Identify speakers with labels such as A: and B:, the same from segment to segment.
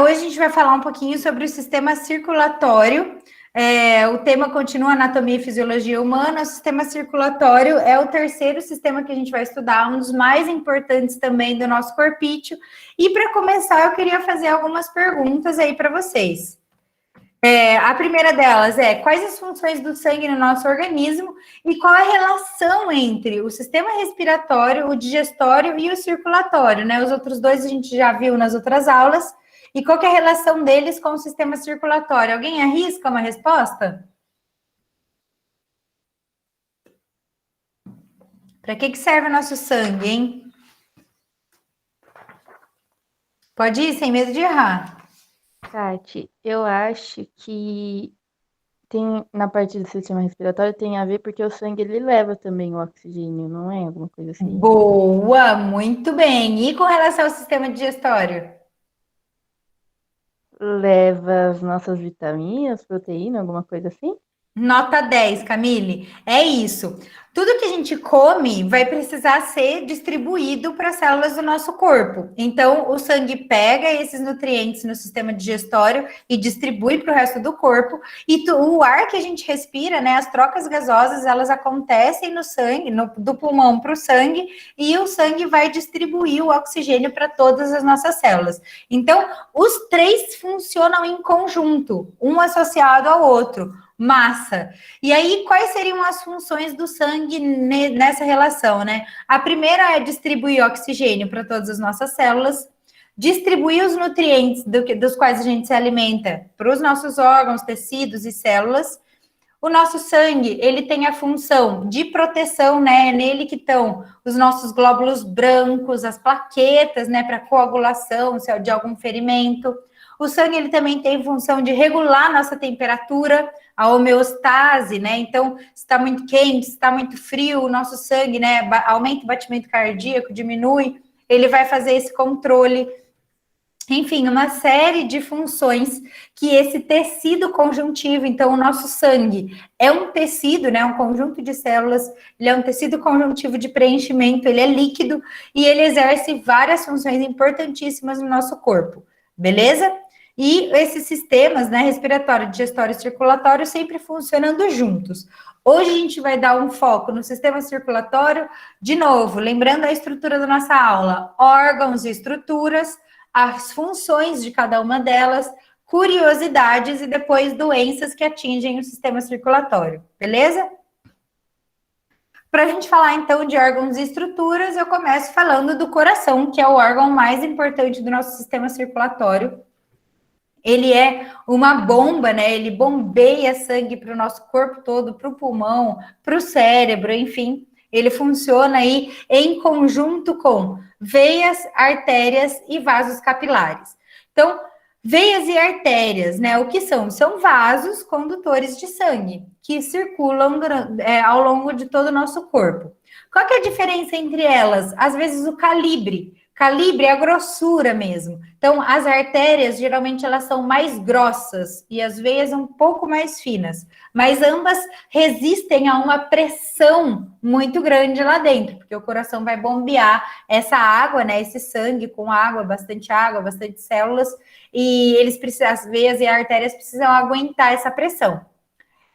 A: hoje a gente vai falar um pouquinho sobre o sistema circulatório. O tema continua Anatomia e Fisiologia Humana. O sistema circulatório é o terceiro sistema que a gente vai estudar, um dos mais importantes também do nosso corpício. E para começar, eu queria fazer algumas perguntas aí para vocês. A primeira delas é: quais as funções do sangue no nosso organismo e qual a relação entre o sistema respiratório, o digestório e o circulatório, né? Os outros dois a gente já viu nas outras aulas. E qual que é a relação deles com o sistema circulatório? Alguém arrisca uma resposta? Para que serve o nosso sangue, hein? Pode ir, sem medo de errar.
B: Tati, eu acho que tem na parte do sistema respiratório tem a ver porque o sangue ele leva também o oxigênio, não é? Alguma coisa assim?
A: Boa, muito bem. E com relação ao sistema digestório?
B: Leva as nossas vitaminas, proteína, alguma coisa assim?
A: Nota 10, Camille. É isso. Tudo que a gente come vai precisar ser distribuído para as células do nosso corpo. Então, o sangue pega esses nutrientes no sistema digestório e distribui para o resto do corpo. E o ar que a gente respira, né, as trocas gasosas, elas acontecem no sangue, do pulmão para o sangue, e o sangue vai distribuir o oxigênio para todas as nossas células. Então, os três funcionam em conjunto, um associado ao outro. Massa. E aí, quais seriam as funções do sangue nessa relação, né? A primeira é distribuir oxigênio para todas as nossas células, distribuir os nutrientes dos quais a gente se alimenta para os nossos órgãos, tecidos e células. O nosso sangue, ele tem a função de proteção, né? É nele que estão os nossos glóbulos brancos, as plaquetas, né? Para coagulação, se é de algum ferimento. O sangue, ele também tem função de regular nossa temperatura, a homeostase, né? Então, se está muito quente, se está muito frio, o nosso sangue, né? Aumenta o batimento cardíaco, diminui, ele vai fazer esse controle. Enfim, uma série de funções que esse tecido conjuntivo, então o nosso sangue é um tecido, né, um conjunto de células, ele é um tecido conjuntivo de preenchimento, ele é líquido e ele exerce várias funções importantíssimas no nosso corpo, beleza? E esses sistemas, né, respiratório, digestório e circulatório sempre funcionando juntos. Hoje a gente vai dar um foco no sistema circulatório, de novo, lembrando a estrutura da nossa aula, órgãos e estruturas, as funções de cada uma delas, curiosidades e depois doenças que atingem o sistema circulatório, beleza? Para a gente falar então de órgãos e estruturas, eu começo falando do coração, que é o órgão mais importante do nosso sistema circulatório. Ele é uma bomba, né? Ele bombeia sangue para o nosso corpo todo, para o pulmão, para o cérebro, enfim. Ele funciona aí em conjunto com veias, artérias e vasos capilares. Então, veias e artérias, né? O que são? São vasos condutores de sangue que circulam ao longo de todo o nosso corpo. Qual que é a diferença entre elas? Às vezes o calibre. Calibre é a grossura mesmo. Então, as artérias, geralmente, elas são mais grossas e as veias um pouco mais finas. Mas ambas resistem a uma pressão muito grande lá dentro, porque o coração vai bombear essa água, né? Esse sangue com água, bastante células, e eles precisam, as veias e artérias precisam aguentar essa pressão.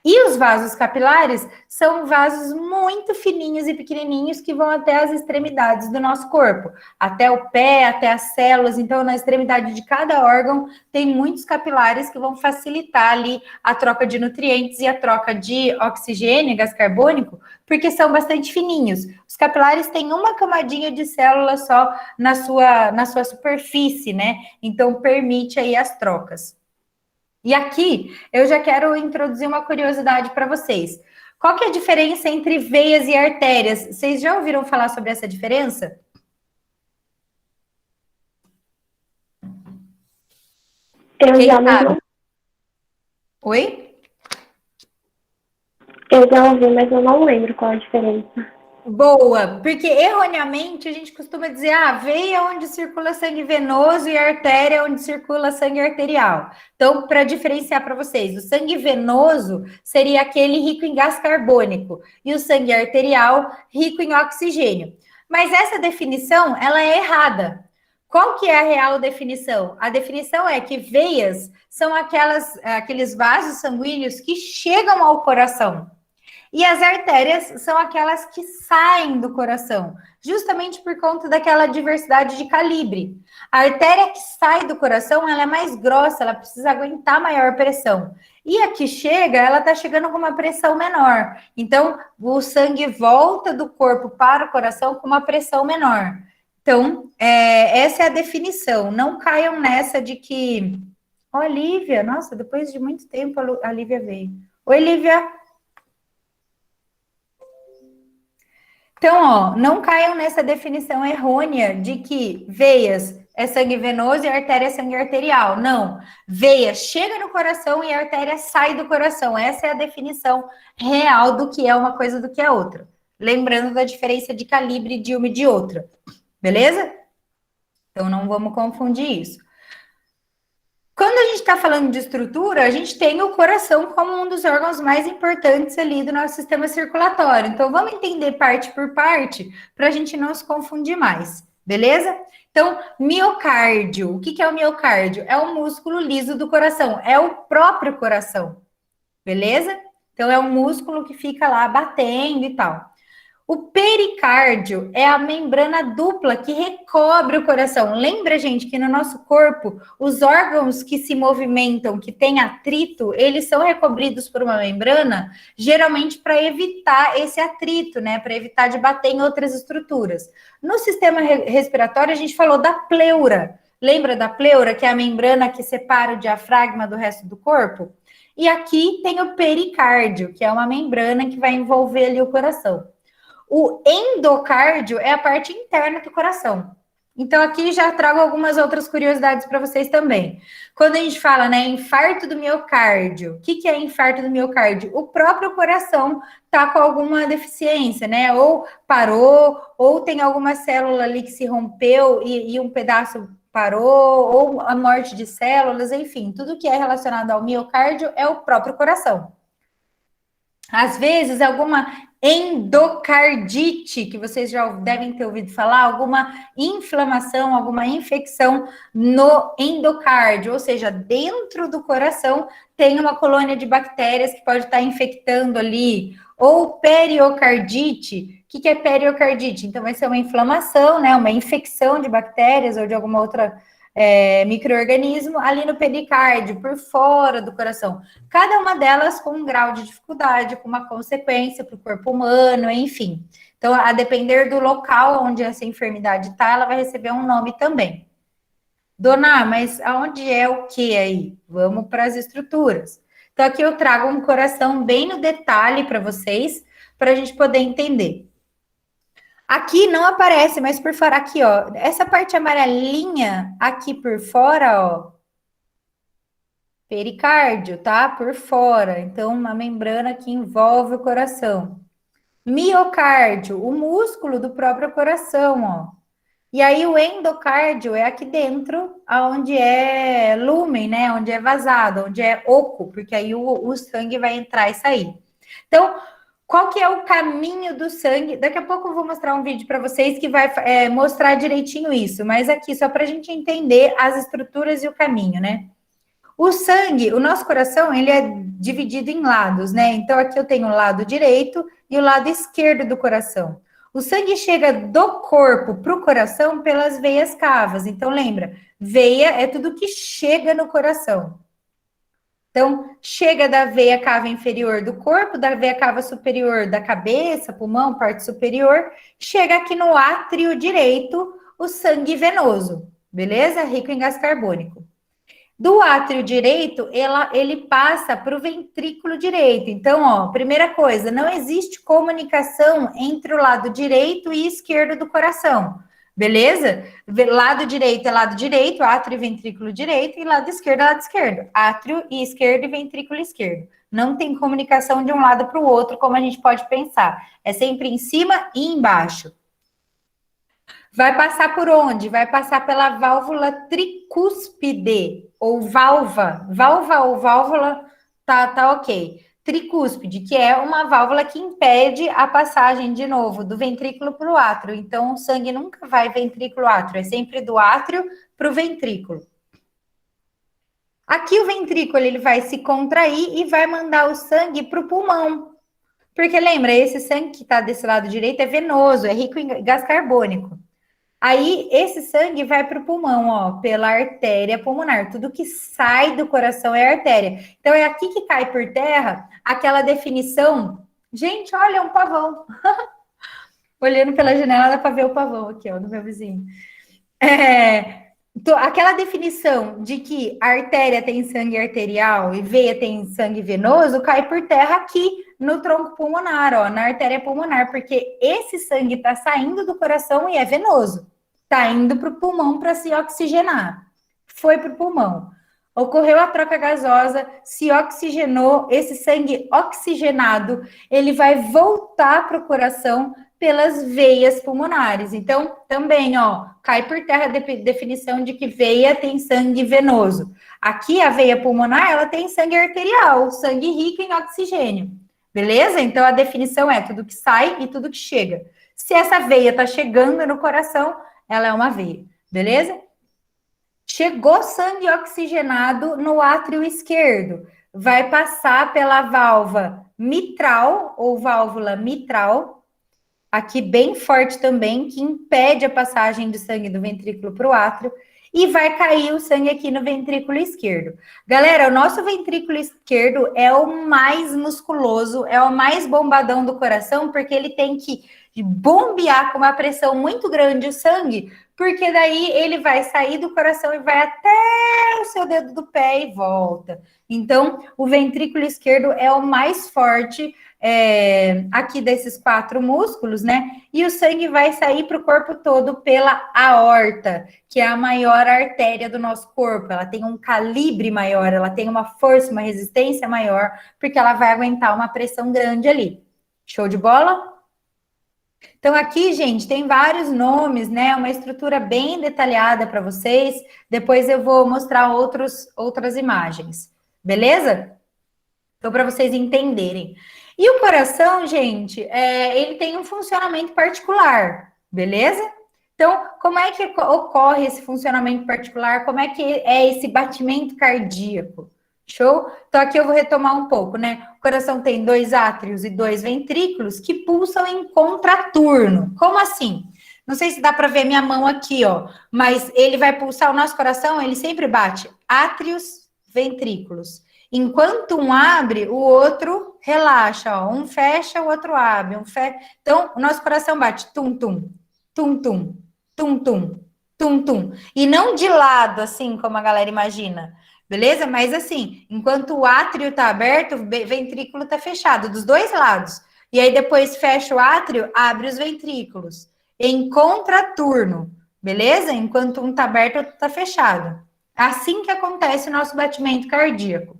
A: E os vasos capilares são vasos muito fininhos e pequenininhos que vão até as extremidades do nosso corpo, até o pé, até as células. Então, na extremidade de cada órgão, tem muitos capilares que vão facilitar ali a troca de nutrientes e a troca de oxigênio, gás carbônico, porque são bastante fininhos. Os capilares têm uma camadinha de célula só na sua superfície, né? Então, permite aí as trocas. E aqui eu já quero introduzir uma curiosidade para vocês. Qual que é a diferença entre veias e artérias? Vocês já ouviram falar sobre essa diferença?
C: Eu já não.
A: Oi?
C: Eu já ouvi, mas eu não lembro qual a diferença.
A: Boa, porque erroneamente a gente costuma dizer, veia onde circula sangue venoso e artéria onde circula sangue arterial. Então, para diferenciar para vocês, o sangue venoso seria aquele rico em gás carbônico e o sangue arterial rico em oxigênio. Mas essa definição, ela é errada. Qual que é a real definição? A definição é que veias são aqueles vasos sanguíneos que chegam ao coração. E as artérias são aquelas que saem do coração, justamente por conta daquela diversidade de calibre. A artéria que sai do coração, ela é mais grossa, ela precisa aguentar maior pressão. E a que chega, ela está chegando com uma pressão menor. Então, o sangue volta do corpo para o coração com uma pressão menor. Então, essa é a definição. Não caiam nessa de que... Ó, Lívia, nossa, depois de muito tempo a Lívia veio. Oi, Lívia. Então, ó, não caiam nessa definição errônea de que veias é sangue venoso e artéria é sangue arterial. Não. Veia chega no coração e a artéria sai do coração. Essa é a definição real do que é uma coisa do que é outra. Lembrando da diferença de calibre de uma e de outra. Beleza? Então, não vamos confundir isso. Quando a gente está falando de estrutura, a gente tem o coração como um dos órgãos mais importantes ali do nosso sistema circulatório. Então, vamos entender parte por parte para a gente não se confundir mais, beleza? Então, miocárdio. O que é o miocárdio? É o músculo liso do coração, é o próprio coração, beleza? Então, é um músculo que fica lá batendo e tal. O pericárdio é a membrana dupla que recobre o coração. Lembra, gente, que no nosso corpo, os órgãos que se movimentam, que têm atrito, eles são recobridos por uma membrana, geralmente para evitar esse atrito, né? Para evitar de bater em outras estruturas. No sistema respiratório, a gente falou da pleura. Lembra da pleura, que é a membrana que separa o diafragma do resto do corpo? E aqui tem o pericárdio, que é uma membrana que vai envolver ali o coração. O endocárdio é a parte interna do coração. Então, aqui já trago algumas outras curiosidades para vocês também. Quando a gente fala, né, infarto do miocárdio, o que é infarto do miocárdio? O próprio coração está com alguma deficiência, né? Ou parou, ou tem alguma célula ali que se rompeu e um pedaço parou, ou a morte de células, enfim, tudo que é relacionado ao miocárdio é o próprio coração. Às vezes, alguma endocardite, que vocês já devem ter ouvido falar, alguma inflamação, alguma infecção no endocárdio, ou seja, dentro do coração tem uma colônia de bactérias que pode estar infectando ali, ou periocardite. O que é periocardite? Então, vai ser uma inflamação, né, uma infecção de bactérias ou de alguma outra micro-organismo ali no pericárdio, por fora do coração. Cada uma delas com um grau de dificuldade, com uma consequência para o corpo humano, enfim. Então, a depender do local onde essa enfermidade está, ela vai receber um nome também. Dona, mas aonde é o que aí? Vamos para as estruturas. Então, aqui eu trago um coração bem no detalhe para vocês, para a gente poder entender. Aqui não aparece, mas por fora, aqui, ó, essa parte amarelinha aqui por fora, ó, pericárdio, tá? Por fora. Então, uma membrana que envolve o coração. Miocárdio, o músculo do próprio coração, ó. E aí, o endocárdio é aqui dentro, onde é lúmen, né? Onde é vazado, onde é oco, porque aí o sangue vai entrar e sair. Então, qual que é o caminho do sangue? Daqui a pouco eu vou mostrar um vídeo para vocês que vai mostrar direitinho isso, mas aqui só para a gente entender as estruturas e o caminho, né? O sangue, o nosso coração, ele é dividido em lados, né? Então, aqui eu tenho o lado direito e o lado esquerdo do coração. O sangue chega do corpo para o coração pelas veias cavas. Então, lembra, veia é tudo que chega no coração. Então, chega da veia cava inferior do corpo, da veia cava superior da cabeça, pulmão, parte superior, chega aqui no átrio direito, o sangue venoso, beleza? Rico em gás carbônico. Do átrio direito, ele passa para o ventrículo direito. Então, ó, primeira coisa, não existe comunicação entre o lado direito e esquerdo do coração. Beleza? Lado direito é lado direito, átrio e ventrículo direito, e lado esquerdo é lado esquerdo. Átrio e esquerdo e ventrículo esquerdo. Não tem comunicação de um lado para o outro, como a gente pode pensar. É sempre em cima e embaixo. Vai passar por onde? Vai passar pela válvula tricúspide, ou válvula. Válvula ou válvula, tá ok. tricúspide, que é uma válvula que impede a passagem, de novo, do ventrículo para o átrio. Então, o sangue nunca vai ventrículo-átrio, é sempre do átrio para o ventrículo. Aqui o ventrículo ele vai se contrair e vai mandar o sangue para o pulmão. Porque lembra, esse sangue que está desse lado direito é venoso, é rico em gás carbônico. Aí, esse sangue vai para o pulmão, ó, pela artéria pulmonar. Tudo que sai do coração é artéria. Então, é aqui que cai por terra aquela definição. Gente, olha, um pavão. Olhando pela janela, dá para ver o pavão aqui, ó, do meu vizinho. Aquela definição de que a artéria tem sangue arterial e veia tem sangue venoso cai por terra aqui no tronco pulmonar, ó, na artéria pulmonar, porque esse sangue está saindo do coração e é venoso. Está indo para o pulmão para se oxigenar. Foi para o pulmão. Ocorreu a troca gasosa, se oxigenou, esse sangue oxigenado, ele vai voltar para o coração pelas veias pulmonares. Então, também, ó, cai por terra a definição de que veia tem sangue venoso. Aqui, a veia pulmonar, ela tem sangue arterial, sangue rico em oxigênio. Beleza? Então, a definição é tudo que sai e tudo que chega. Se essa veia está chegando no coração, ela é uma veia. Beleza? Chegou sangue oxigenado no átrio esquerdo. Vai passar pela válvula mitral, ou válvula mitral, aqui bem forte também, que impede a passagem do sangue do ventrículo para o átrio, e vai cair o sangue aqui no ventrículo esquerdo. Galera, o nosso ventrículo esquerdo é o mais musculoso, é o mais bombadão do coração, porque ele tem que bombear com uma pressão muito grande o sangue, porque daí ele vai sair do coração e vai até o seu dedo do pé e volta. Então, o ventrículo esquerdo é o mais forte aqui desses 4 músculos, né? E o sangue vai sair para o corpo todo pela aorta, que é a maior artéria do nosso corpo. Ela tem um calibre maior, ela tem uma força, uma resistência maior, porque ela vai aguentar uma pressão grande ali. Show de bola? Então, aqui, gente, tem vários nomes, né? Uma estrutura bem detalhada para vocês. Depois eu vou mostrar outras imagens. Beleza? Então, para vocês entenderem. E o coração, gente, ele tem um funcionamento particular, beleza? Então, como é que ocorre esse funcionamento particular? Como é que é esse batimento cardíaco? Show? Então, aqui eu vou retomar um pouco, né? O coração tem 2 átrios e 2 ventrículos que pulsam em contraturno. Como assim? Não sei se dá para ver minha mão aqui, ó, mas ele vai pulsar o nosso coração, ele sempre bate átrios, ventrículos. Enquanto um abre, o outro relaxa, ó. Um fecha, o outro abre. Então, o nosso coração bate tum-tum, tum-tum, tum-tum, tum-tum. E não de lado, assim, como a galera imagina. Beleza? Mas assim, enquanto o átrio tá aberto, o ventrículo tá fechado, dos 2 lados. E aí depois fecha o átrio, abre os ventrículos. Em contraturno, beleza? Enquanto um tá aberto, o outro tá fechado. Assim que acontece o nosso batimento cardíaco.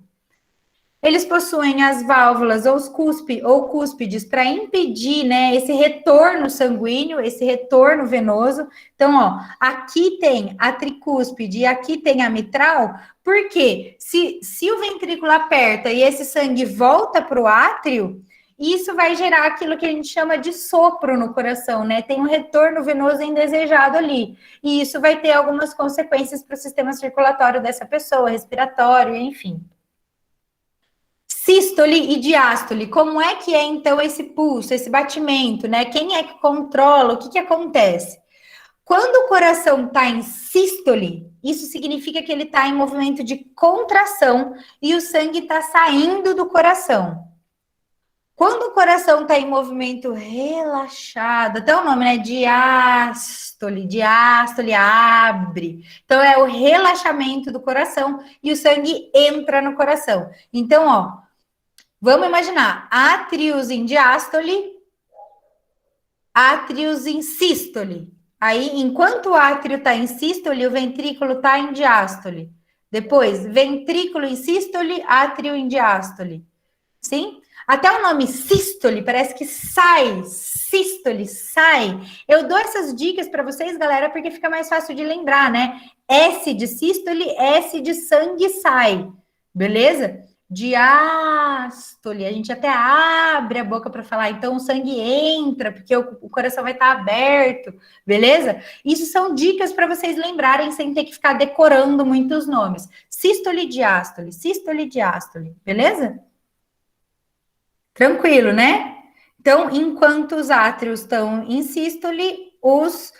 A: Eles possuem as válvulas ou cúspides para impedir, né, esse retorno sanguíneo, esse retorno venoso. Então, ó, aqui tem a tricúspide e aqui tem a mitral, porque se o ventrículo aperta e esse sangue volta para o átrio, isso vai gerar aquilo que a gente chama de sopro no coração, né? Tem um retorno venoso indesejado ali. E isso vai ter algumas consequências para o sistema circulatório dessa pessoa, respiratório, enfim. Sístole e diástole, como é que é então esse pulso, esse batimento, né? Quem é que controla? O que acontece? Quando o coração está em sístole, isso significa que ele está em movimento de contração e o sangue está saindo do coração. Quando o coração está em movimento relaxado, até o nome, né? Diástole, abre. Então, é o relaxamento do coração e o sangue entra no coração. Então, ó, vamos imaginar, átrios em diástole, átrios em sístole. Aí, enquanto o átrio está em sístole, o ventrículo está em diástole. Depois, ventrículo em sístole, átrio em diástole. Sim? Até o nome sístole parece que sai, sístole, sai. Eu dou essas dicas para vocês, galera, porque fica mais fácil de lembrar, né? S de sístole, S de sangue sai. Beleza? diástole, a gente até abre a boca para falar, então o sangue entra, porque o coração vai estar aberto, beleza? Isso são dicas para vocês lembrarem sem ter que ficar decorando muitos nomes. Sístole, diástole, beleza? Tranquilo, né? Então, enquanto os átrios estão em sístole, os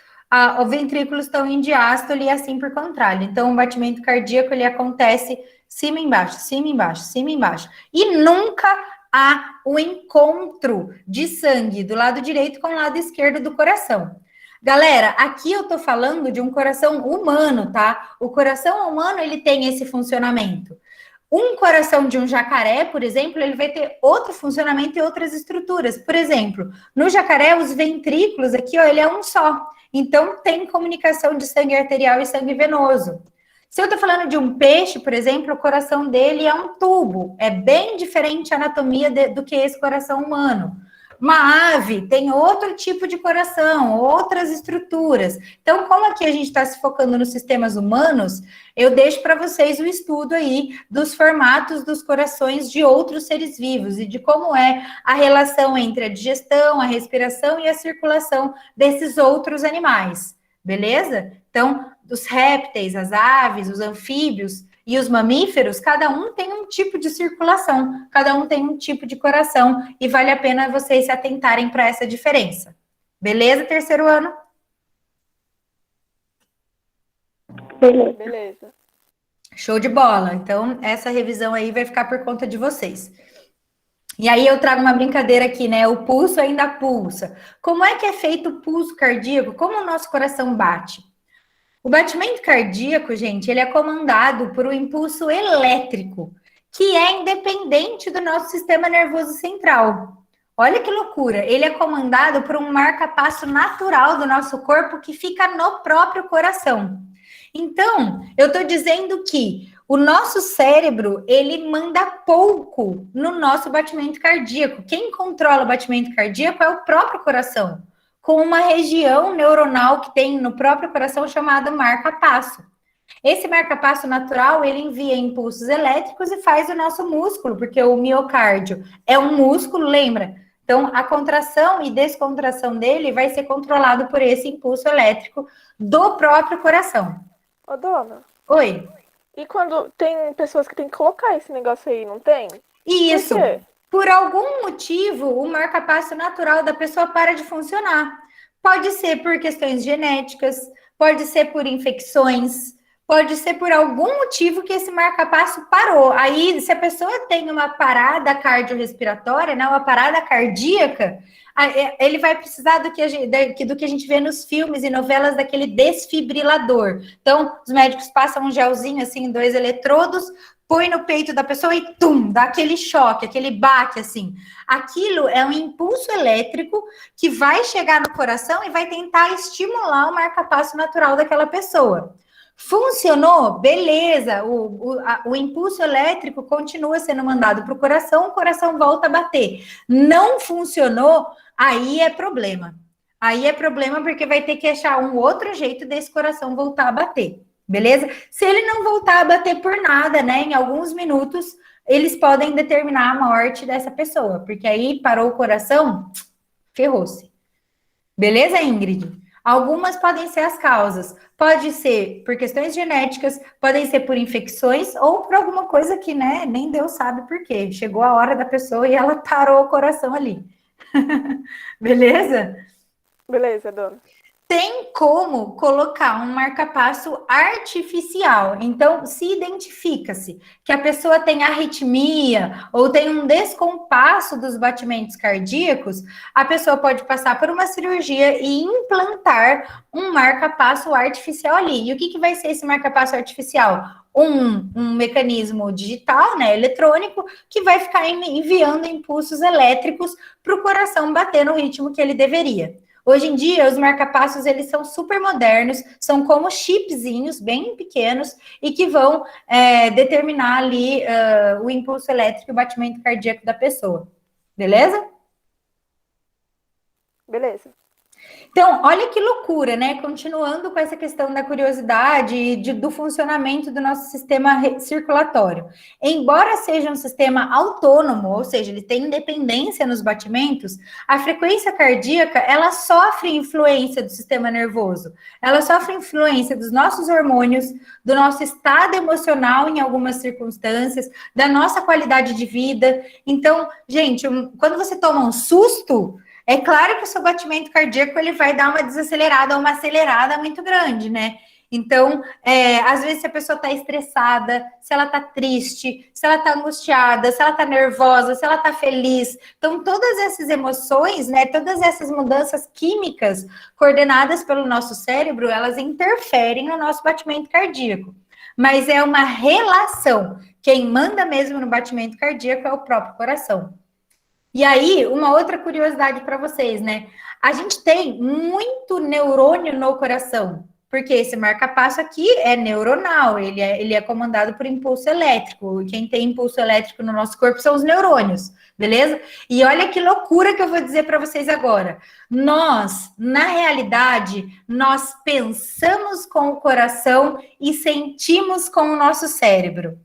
A: ventrículos estão em diástole e assim por contrário. Então, o batimento cardíaco, ele acontece cima, embaixo, cima, embaixo, cima, embaixo. E nunca há o encontro de sangue do lado direito com o lado esquerdo do coração. Galera, aqui eu tô falando de um coração humano, tá? O coração humano, ele tem esse funcionamento. Um coração de um jacaré, por exemplo, ele vai ter outro funcionamento e outras estruturas. Por exemplo, no jacaré, os ventrículos aqui, ó, ele é um só. Então, tem comunicação de sangue arterial e sangue venoso. Se eu tô falando de um peixe, por exemplo, o coração dele é um tubo. É bem diferente a anatomia do que esse coração humano. Uma ave tem outro tipo de coração, outras estruturas. Então, como aqui a gente está se focando nos sistemas humanos, eu deixo para vocês o estudo aí dos formatos dos corações de outros seres vivos e de como é a relação entre a digestão, a respiração e a circulação desses outros animais, beleza? Então, dos répteis, as aves, os anfíbios e os mamíferos, cada um tem um tipo de circulação, cada um tem um tipo de coração, e vale a pena vocês se atentarem para essa diferença. Beleza, terceiro ano?
C: Beleza.
A: Show de bola. Então, essa revisão aí vai ficar por conta de vocês. E aí eu trago uma brincadeira aqui, né? O pulso ainda pulsa. Como é que é feito o pulso cardíaco? Como o nosso coração bate? O batimento cardíaco, gente, ele é comandado por um impulso elétrico, que é independente do nosso sistema nervoso central. Olha que loucura! Ele é comandado por um marca-passo natural do nosso corpo que fica no próprio coração. Então, eu estou dizendo que o nosso cérebro, ele manda pouco no nosso batimento cardíaco. Quem controla o batimento cardíaco é o próprio coração, com uma região neuronal que tem no próprio coração chamada marca-passo. Esse marca-passo natural, ele envia impulsos elétricos e faz o nosso músculo, porque o miocárdio é um músculo, lembra? Então, a contração e descontração dele vai ser controlado por esse impulso elétrico do próprio coração.
D: Ô, dona.
A: Oi.
D: E quando tem pessoas que tem que colocar esse negócio aí, não tem?
A: Isso.
D: Por quê?
A: Por algum motivo, o marca-passo natural da pessoa para de funcionar. Pode ser por questões genéticas, pode ser por infecções, pode ser por algum motivo que esse marca-passo parou. Aí, se a pessoa tem uma parada cardiorrespiratória, né, uma parada cardíaca, ele vai precisar do que a gente vê nos filmes e novelas, daquele desfibrilador. Então, os médicos passam um gelzinho, assim, 2 eletrodos, põe no peito da pessoa e tum, dá aquele choque, aquele baque, assim. Aquilo é um impulso elétrico que vai chegar no coração e vai tentar estimular o marca-passo natural daquela pessoa. Funcionou? Beleza, o impulso elétrico continua sendo mandado para o coração volta a bater. Não funcionou, aí é problema. Aí é problema porque vai ter que achar um outro jeito desse coração voltar a bater. Beleza? Se ele não voltar a bater por nada, né, em alguns minutos, eles podem determinar a morte dessa pessoa, porque aí parou o coração, ferrou-se. Beleza, Ingrid? Algumas podem ser as causas. Pode ser por questões genéticas, podem ser por infecções ou por alguma coisa que, né, nem Deus sabe por quê. Chegou a hora da pessoa e ela parou o coração ali. Beleza?
D: Beleza, dona.
A: Tem como colocar um marca-passo artificial. Então, se identifica-se que a pessoa tem arritmia ou tem um descompasso dos batimentos cardíacos, a pessoa pode passar por uma cirurgia e implantar um marca-passo artificial ali. E o que vai ser esse marca-passo artificial? Um mecanismo digital, né, eletrônico, que vai ficar enviando impulsos elétricos para o coração bater no ritmo que ele deveria. Hoje em dia, os marca-passos, eles são super modernos, são como chipzinhos bem pequenos e que vão determinar ali o impulso elétrico e o batimento cardíaco da pessoa. Beleza?
D: Beleza.
A: Então, olha que loucura, né? Continuando com essa questão da curiosidade e do funcionamento do nosso sistema circulatório. Embora seja um sistema autônomo, ou seja, ele tem independência nos batimentos, a frequência cardíaca, ela sofre influência do sistema nervoso, ela sofre influência dos nossos hormônios, do nosso estado emocional em algumas circunstâncias, da nossa qualidade de vida. Então, gente, quando você toma um susto, é claro que o seu batimento cardíaco ele vai dar uma desacelerada ou uma acelerada muito grande, né? Então, às vezes, se a pessoa está estressada, se ela está triste, se ela está angustiada, se ela está nervosa, se ela está feliz. Então, todas essas emoções, né? Todas essas mudanças químicas coordenadas pelo nosso cérebro, elas interferem no nosso batimento cardíaco. Mas é uma relação. Quem manda mesmo no batimento cardíaco é o próprio coração. E aí, uma outra curiosidade para vocês, né? A gente tem muito neurônio no coração, porque esse marca-passo aqui é neuronal, ele é comandado por impulso elétrico. E quem tem impulso elétrico no nosso corpo são os neurônios, beleza? E olha que loucura que eu vou dizer para vocês agora. Nós, na realidade, nós pensamos com o coração e sentimos com o nosso cérebro.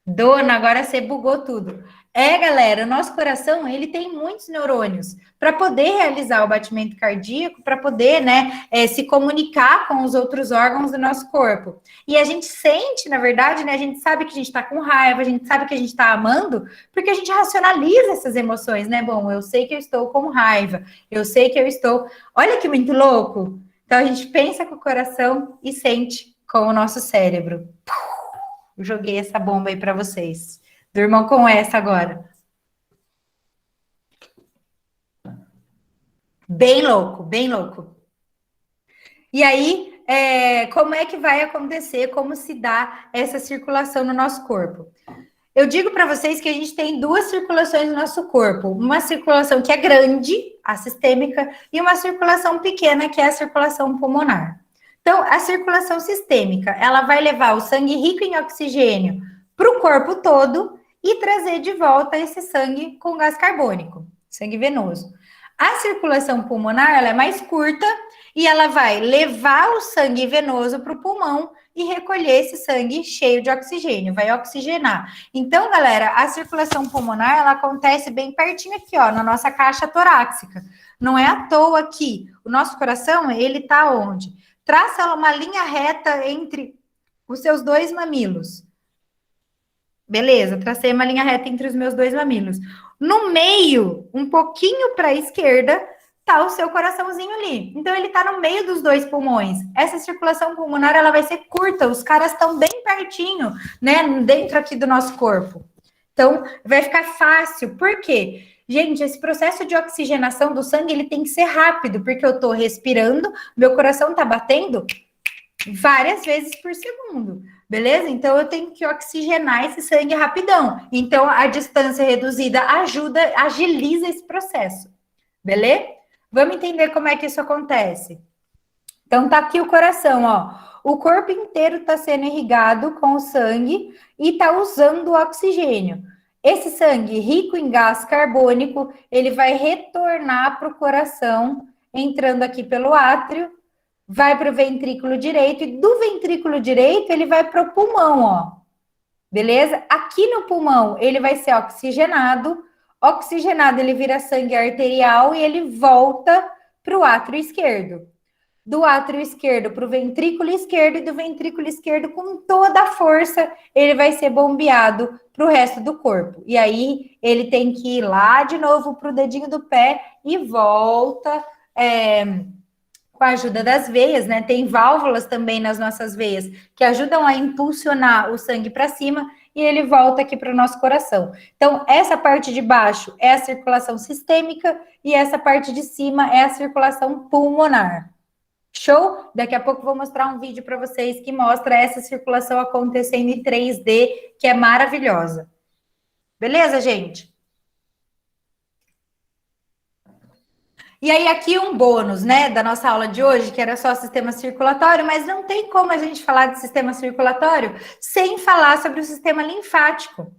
A: Dona, agora você bugou tudo. Galera, o nosso coração, ele tem muitos neurônios para poder realizar o batimento cardíaco, para poder, né, se comunicar com os outros órgãos do nosso corpo. E a gente sente, na verdade, né, a gente sabe que a gente está com raiva, a gente sabe que a gente está amando, porque a gente racionaliza essas emoções, né? Bom, eu sei que eu estou com raiva, eu sei que eu estou... Olha que muito louco! Então, a gente pensa com o coração e sente com o nosso cérebro. Joguei essa bomba aí para vocês. Durmam com essa agora. Bem louco, bem louco. E aí, como é que vai acontecer? Como se dá essa circulação no nosso corpo? Eu digo para vocês que a gente tem duas circulações no nosso corpo. Uma circulação que é grande, a sistêmica, e uma circulação pequena, que é a circulação pulmonar. Então, a circulação sistêmica, ela vai levar o sangue rico em oxigênio para o corpo todo e trazer de volta esse sangue com gás carbônico, sangue venoso. A circulação pulmonar, ela é mais curta e ela vai levar o sangue venoso para o pulmão e recolher esse sangue cheio de oxigênio, vai oxigenar. Então, galera, a circulação pulmonar, ela acontece bem pertinho aqui, ó, na nossa caixa torácica. Não é à toa aqui. O nosso coração, ele tá onde? Traça uma linha reta entre os seus dois mamilos. Beleza, tracei uma linha reta entre os meus dois mamilos. No meio, um pouquinho para a esquerda, tá o seu coraçãozinho ali. Então, ele tá no meio dos dois pulmões. Essa circulação pulmonar, ela vai ser curta. Os caras estão bem pertinho, né? Dentro aqui do nosso corpo. Então, vai ficar fácil. Por quê? Gente, esse processo de oxigenação do sangue, ele tem que ser rápido, porque eu tô respirando, meu coração tá batendo várias vezes por segundo, beleza? Então, eu tenho que oxigenar esse sangue rapidão. Então, a distância reduzida agiliza esse processo, beleza? Vamos entender como é que isso acontece. Então, tá aqui o coração, ó. O corpo inteiro tá sendo irrigado com o sangue e tá usando o oxigênio. Esse sangue rico em gás carbônico, ele vai retornar para o coração, entrando aqui pelo átrio, vai para o ventrículo direito, e do ventrículo direito ele vai para o pulmão, ó. Beleza? Aqui no pulmão ele vai ser oxigenado ele vira sangue arterial e ele volta para o átrio esquerdo. Do átrio esquerdo para o ventrículo esquerdo, e do ventrículo esquerdo, com toda a força, ele vai ser bombeado para o resto do corpo. E aí, ele tem que ir lá de novo para o dedinho do pé e volta com a ajuda das veias, né? Tem válvulas também nas nossas veias que ajudam a impulsionar o sangue para cima e ele volta aqui para o nosso coração. Então, essa parte de baixo é a circulação sistêmica e essa parte de cima é a circulação pulmonar. Show? Daqui a pouco vou mostrar um vídeo para vocês que mostra essa circulação acontecendo em 3D, que é maravilhosa. Beleza, gente? E aí, aqui um bônus, né, da nossa aula de hoje, que era só sistema circulatório, mas não tem como a gente falar de sistema circulatório sem falar sobre o sistema linfático. O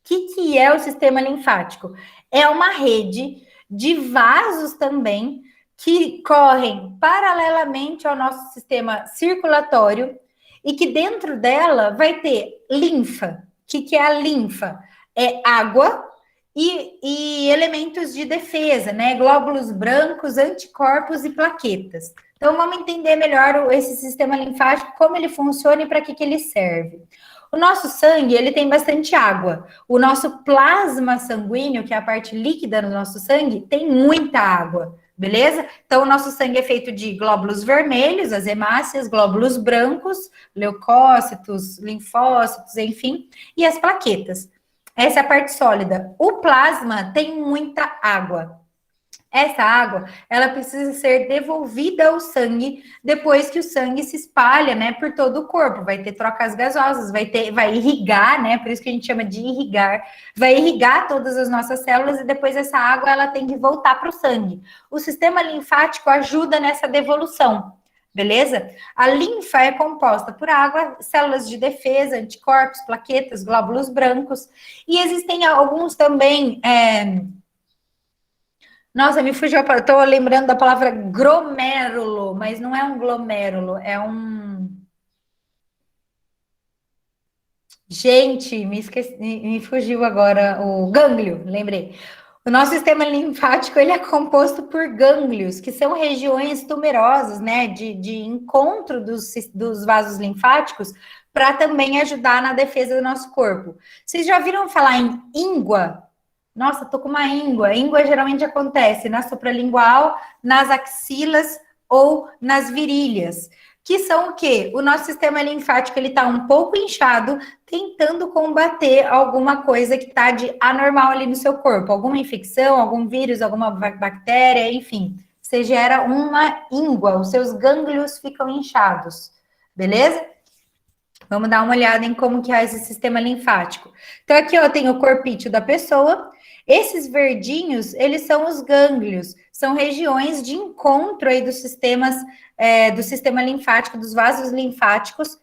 A: que é o sistema linfático? É uma rede de vasos também que correm paralelamente ao nosso sistema circulatório e que dentro dela vai ter linfa. O que é a linfa? É água e elementos de defesa, né? Glóbulos brancos, anticorpos e plaquetas. Então, vamos entender melhor esse sistema linfático, como ele funciona e para que ele serve. O nosso sangue, ele tem bastante água. O nosso plasma sanguíneo, que é a parte líquida do nosso sangue, tem muita água, beleza? Então, o nosso sangue é feito de glóbulos vermelhos, as hemácias, glóbulos brancos, leucócitos, linfócitos, enfim, e as plaquetas. Essa é a parte sólida. O plasma tem muita água. Essa água, ela precisa ser devolvida ao sangue depois que o sangue se espalha, né, por todo o corpo. Vai ter trocas gasosas, vai irrigar, né, por isso que a gente chama de irrigar. Vai irrigar todas as nossas células e depois essa água, ela tem que voltar para o sangue. O sistema linfático ajuda nessa devolução, beleza? A linfa é composta por água, células de defesa, anticorpos, plaquetas, glóbulos brancos. E existem alguns também... Nossa, me fugiu, estou lembrando da palavra glomérulo, mas não é um glomérulo, é um... Gente, me fugiu agora o gânglio, lembrei. O nosso sistema linfático, ele é composto por gânglios, que são regiões tuberosas, né, de encontro dos vasos linfáticos, para também ajudar na defesa do nosso corpo. Vocês já ouviram falar em íngua? Nossa, tô com uma íngua. Íngua geralmente acontece na supralingual, nas axilas ou nas virilhas. Que são o quê? O nosso sistema linfático, ele tá um pouco inchado, tentando combater alguma coisa que tá de anormal ali no seu corpo. Alguma infecção, algum vírus, alguma bactéria, enfim. Você gera uma íngua, os seus gânglios ficam inchados. Beleza? Vamos dar uma olhada em como que é esse sistema linfático. Então, aqui, ó, tem o corpício da pessoa. Esses verdinhos, eles são os gânglios. São regiões de encontro aí dos sistemas, do sistema linfático, dos vasos linfáticos.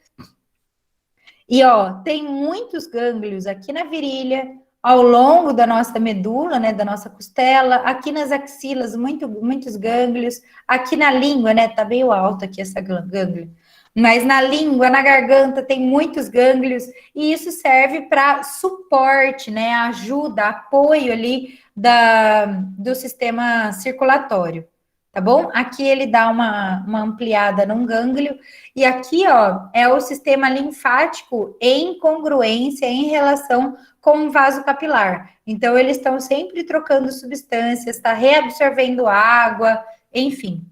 A: E, ó, tem muitos gânglios aqui na virilha, ao longo da nossa medula, né, da nossa costela, aqui nas axilas, muitos gânglios. Aqui na língua, né, tá meio alto aqui essa gânglio. Mas na língua, na garganta, tem muitos gânglios, e isso serve para suporte, né? Ajuda, apoio ali do sistema circulatório, tá bom? Aqui ele dá uma ampliada num gânglio, e aqui, ó, é o sistema linfático em congruência em relação com o vaso capilar. Então, eles estão sempre trocando substâncias, está reabsorvendo água, enfim.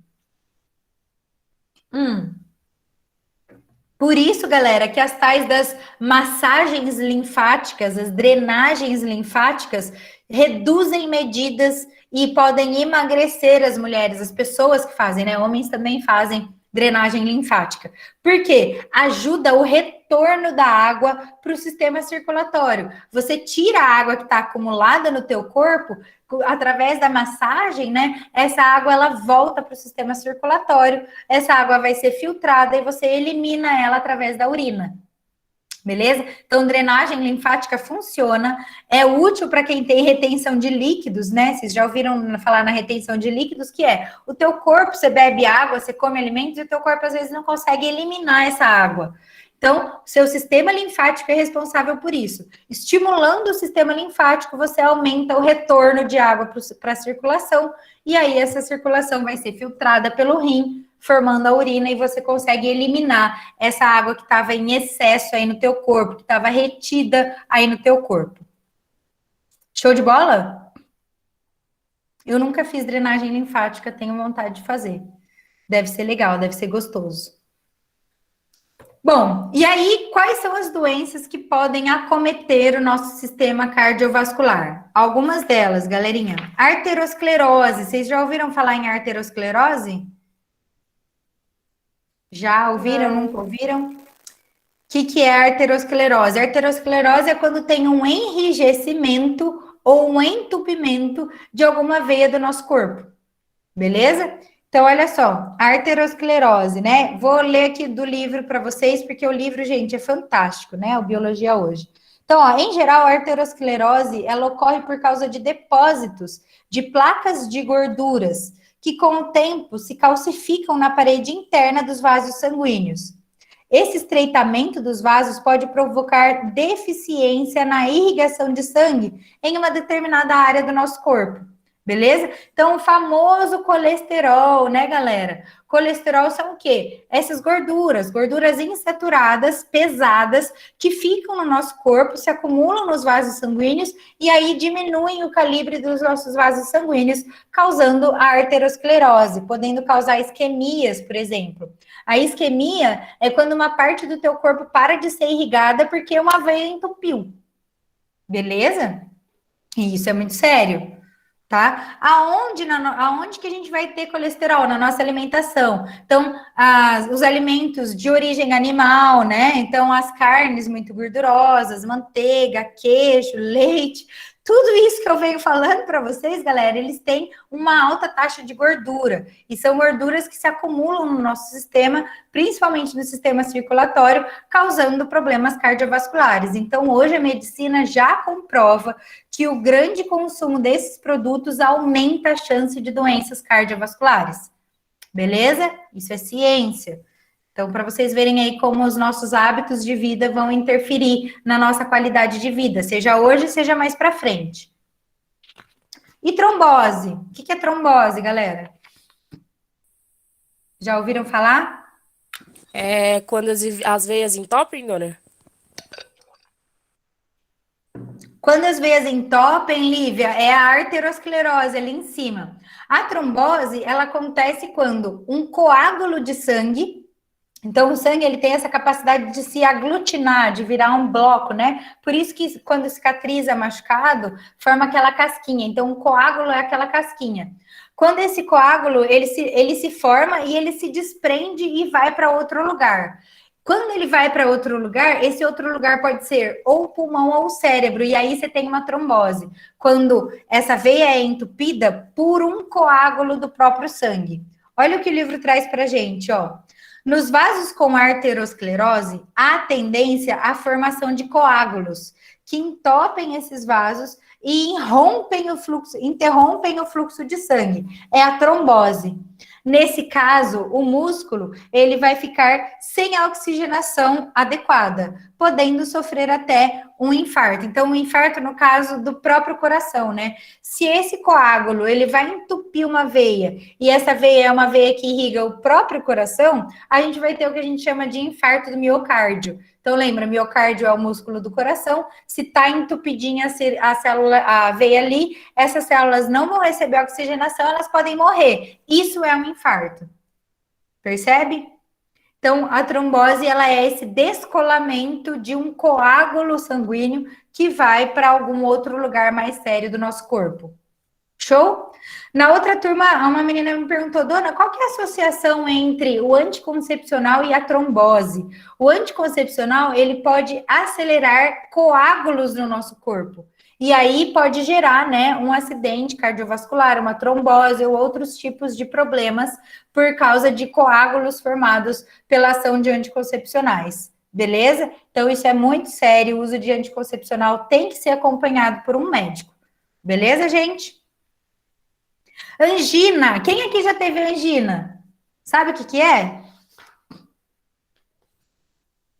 A: Por isso, galera, que as tais das massagens linfáticas, as drenagens linfáticas, reduzem medidas e podem emagrecer as mulheres, as pessoas que fazem, né? Homens também fazem drenagem linfática. Por quê? Ajuda o retorno da água para o sistema circulatório. Você tira a água que está acumulada no teu corpo, através da massagem, né? Essa água, ela volta para o sistema circulatório, essa água vai ser filtrada e você elimina ela através da urina. Beleza? Então, drenagem linfática funciona, é útil para quem tem retenção de líquidos, né? Vocês já ouviram falar na retenção de líquidos, que é o teu corpo, você bebe água, você come alimentos e o teu corpo às vezes não consegue eliminar essa água. Então, seu sistema linfático é responsável por isso. Estimulando o sistema linfático, você aumenta o retorno de água para a circulação, e aí essa circulação vai ser filtrada pelo rim, formando a urina, e você consegue eliminar essa água que estava em excesso aí no teu corpo, que estava retida aí no teu corpo. Show de bola? Eu nunca fiz drenagem linfática, tenho vontade de fazer. Deve ser legal, deve ser gostoso. Bom, e aí, quais são as doenças que podem acometer o nosso sistema cardiovascular? Algumas delas, galerinha. Arteriosclerose. Vocês já ouviram falar em arteriosclerose? Já ouviram? Nunca ouviram? O que é arteriosclerose? Arteriosclerose é quando tem um enrijecimento ou um entupimento de alguma veia do nosso corpo. Beleza? Então, olha só, arteriosclerose, né? Vou ler aqui do livro para vocês, porque o livro, gente, é fantástico, né? O Biologia Hoje. Então, ó, em geral, a arteriosclerose, ela ocorre por causa de depósitos de placas de gorduras que com o tempo se calcificam na parede interna dos vasos sanguíneos. Esse estreitamento dos vasos pode provocar deficiência na irrigação de sangue em uma determinada área do nosso corpo, beleza? Então, o famoso colesterol, né, galera? Colesterol são o quê? Essas gorduras insaturadas, pesadas, que ficam no nosso corpo, se acumulam nos vasos sanguíneos e aí diminuem o calibre dos nossos vasos sanguíneos, causando a arteriosclerose, podendo causar isquemias, por exemplo. A isquemia é quando uma parte do teu corpo para de ser irrigada porque uma veia entupiu. Beleza? E isso é muito sério, tá? Aonde que a gente vai ter colesterol? Na nossa alimentação. Então, os alimentos de origem animal, né? Então, as carnes muito gordurosas, manteiga, queijo, leite, tudo isso que eu venho falando para vocês, galera, eles têm uma alta taxa de gordura. E são gorduras que se acumulam no nosso sistema, principalmente no sistema circulatório, causando problemas cardiovasculares. Então, hoje a medicina já comprova que o grande consumo desses produtos aumenta a chance de doenças cardiovasculares. Beleza? Isso é ciência. Então, para vocês verem aí como os nossos hábitos de vida vão interferir na nossa qualidade de vida, seja hoje, seja mais para frente. E trombose? O que é trombose, galera? Já ouviram falar?
E: É quando as veias entopem, dona?
A: Quando as veias entopem, Lívia, é a arteriosclerose ali em cima. A trombose, ela acontece quando um coágulo de sangue. Então, o sangue, ele tem essa capacidade de se aglutinar, de virar um bloco, né? Por isso que quando cicatriza machucado, forma aquela casquinha. Então, o coágulo é aquela casquinha. Quando esse coágulo, ele se forma e ele se desprende e vai para outro lugar. Quando ele vai para outro lugar, esse outro lugar pode ser ou o pulmão ou o cérebro, e aí você tem uma trombose. Quando essa veia é entupida por um coágulo do próprio sangue. Olha o que o livro traz para a gente, ó. Nos vasos com arteriosclerose, há tendência à formação de coágulos que entopem esses vasos e interrompem o fluxo de sangue. É a trombose. Nesse caso, o músculo ele vai ficar sem a oxigenação adequada, podendo sofrer até um infarto. Então, um infarto no caso do próprio coração, né? Se esse coágulo ele vai entupir uma veia e essa veia é uma veia que irriga o próprio coração, a gente vai ter o que a gente chama de infarto do miocárdio. Então, lembra, miocárdio é o músculo do coração. Se está entupidinha a veia ali, essas células não vão receber oxigenação, elas podem morrer. Isso é um infarto. Percebe? Então, a trombose, ela é esse descolamento de um coágulo sanguíneo que vai para algum outro lugar mais sério do nosso corpo. Show? Na outra turma, uma menina me perguntou, dona, qual que é a associação entre o anticoncepcional e a trombose? O anticoncepcional, ele pode acelerar coágulos no nosso corpo. E aí pode gerar, né, um acidente cardiovascular, uma trombose ou outros tipos de problemas por causa de coágulos formados pela ação de anticoncepcionais. Beleza? Então, isso é muito sério. O uso de anticoncepcional tem que ser acompanhado por um médico. Beleza, gente? Angina. Quem aqui já teve angina? Sabe o que é?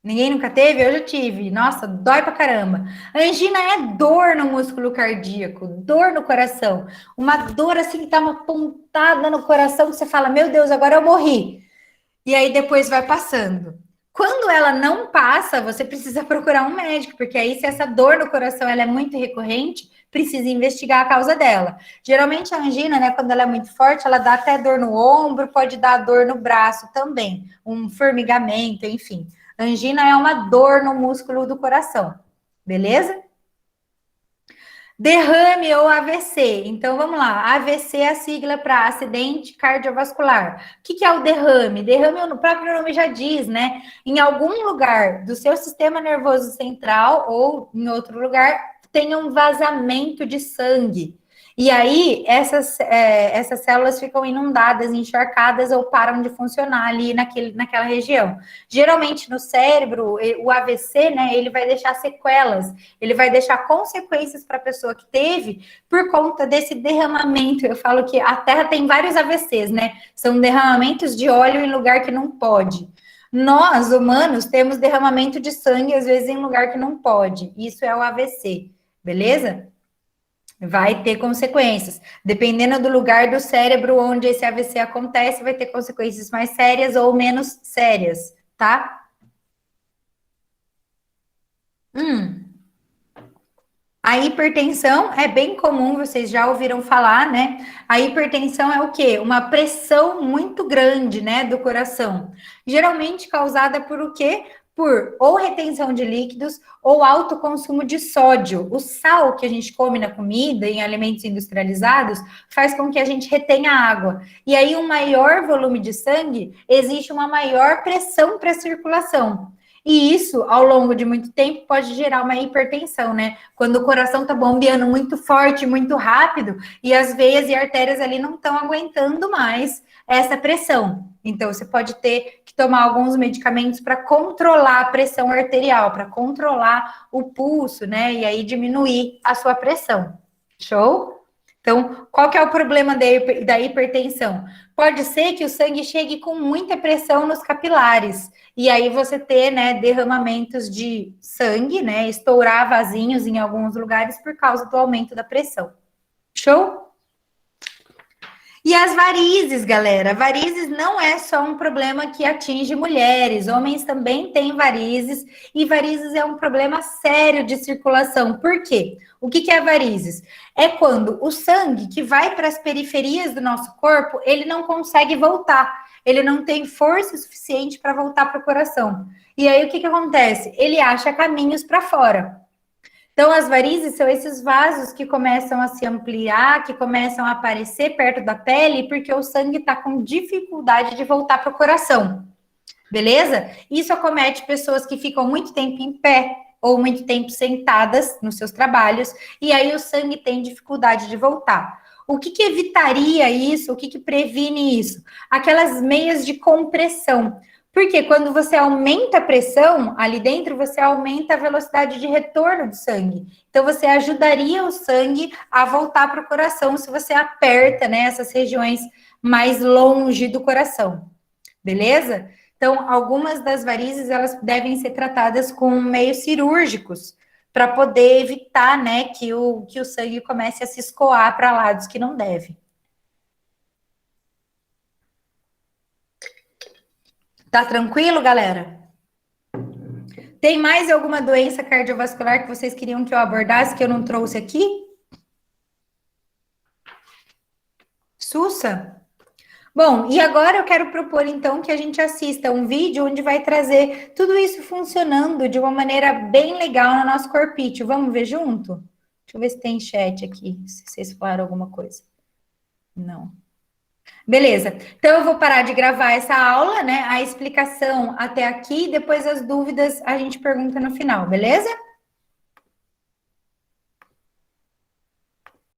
A: Ninguém nunca teve? Eu já tive. Nossa, dói pra caramba. Angina é dor no músculo cardíaco, dor no coração. Uma dor assim que tá uma pontada no coração que você fala, meu Deus, agora eu morri. E aí depois vai passando. Quando ela não passa, você precisa procurar um médico, porque aí se essa dor no coração ela é muito recorrente, precisa investigar a causa dela. Geralmente a angina, né, quando ela é muito forte, ela dá até dor no ombro, pode dar dor no braço também, um formigamento, enfim. Angina é uma dor no músculo do coração, beleza? Derrame ou AVC. Então, vamos lá. AVC é a sigla para acidente cardiovascular. O que é o derrame? Derrame, o próprio nome já diz, né? Em algum lugar do seu sistema nervoso central ou em outro lugar, tem um vazamento de sangue. E aí, essas células ficam inundadas, encharcadas ou param de funcionar ali naquela região. Geralmente, no cérebro, o AVC, né, ele vai deixar sequelas, ele vai deixar consequências para a pessoa que teve por conta desse derramamento. Eu falo que a Terra tem vários AVCs, né? São derramamentos de óleo em lugar que não pode. Nós, humanos, temos derramamento de sangue, às vezes, em lugar que não pode. Isso é o AVC, beleza? Vai ter consequências. Dependendo do lugar do cérebro onde esse AVC acontece, vai ter consequências mais sérias ou menos sérias, tá? A hipertensão é bem comum, vocês já ouviram falar, né? A hipertensão é o quê? Uma pressão muito grande, né, do coração. Geralmente causada por o quê? Por ou retenção de líquidos ou alto consumo de sódio. O sal que a gente come na comida, em alimentos industrializados, faz com que a gente retenha água. E aí, um maior volume de sangue, existe uma maior pressão para a circulação. E isso, ao longo de muito tempo, pode gerar uma hipertensão, né? Quando o coração tá bombeando muito forte, muito rápido, e as veias e artérias ali não estão aguentando mais essa pressão. Então, você pode ter que tomar alguns medicamentos para controlar a pressão arterial, para controlar o pulso, né? E aí diminuir a sua pressão. Show? Então, qual que é o problema da hipertensão? Pode ser que o sangue chegue com muita pressão nos capilares, e aí você ter, né, derramamentos de sangue, né, estourar vasinhos em alguns lugares por causa do aumento da pressão. Show? E as varizes, galera? Varizes não é só um problema que atinge mulheres, homens também têm varizes, e varizes é um problema sério de circulação. Por quê? O que é varizes? É quando o sangue que vai para as periferias do nosso corpo, ele não consegue voltar, ele não tem força suficiente para voltar para o coração. E aí o que acontece? Ele acha caminhos para fora. Então, as varizes são esses vasos que começam a se ampliar, que começam a aparecer perto da pele, porque o sangue está com dificuldade de voltar para o coração. Beleza? Isso acomete pessoas que ficam muito tempo em pé ou muito tempo sentadas nos seus trabalhos, e aí o sangue tem dificuldade de voltar. O que evitaria isso? O que previne isso? Aquelas meias de compressão. Porque quando você aumenta a pressão ali dentro, você aumenta a velocidade de retorno do sangue. Então, você ajudaria o sangue a voltar para o coração se você aperta, né, essas regiões mais longe do coração. Beleza? Então, algumas das varizes, elas devem ser tratadas com meios cirúrgicos para poder evitar, né, que o sangue comece a se escoar para lados que não deve. Tá tranquilo, galera? Tem mais alguma doença cardiovascular que vocês queriam que eu abordasse, que eu não trouxe aqui? Sussa? Bom, e agora eu quero propor, então, que a gente assista um vídeo onde vai trazer tudo isso funcionando de uma maneira bem legal no nosso corpício. Vamos ver junto? Deixa eu ver se tem chat aqui, se vocês falaram alguma coisa. Não. Beleza, então eu vou parar de gravar essa aula, né? A explicação até aqui, depois as dúvidas a gente pergunta no final, beleza?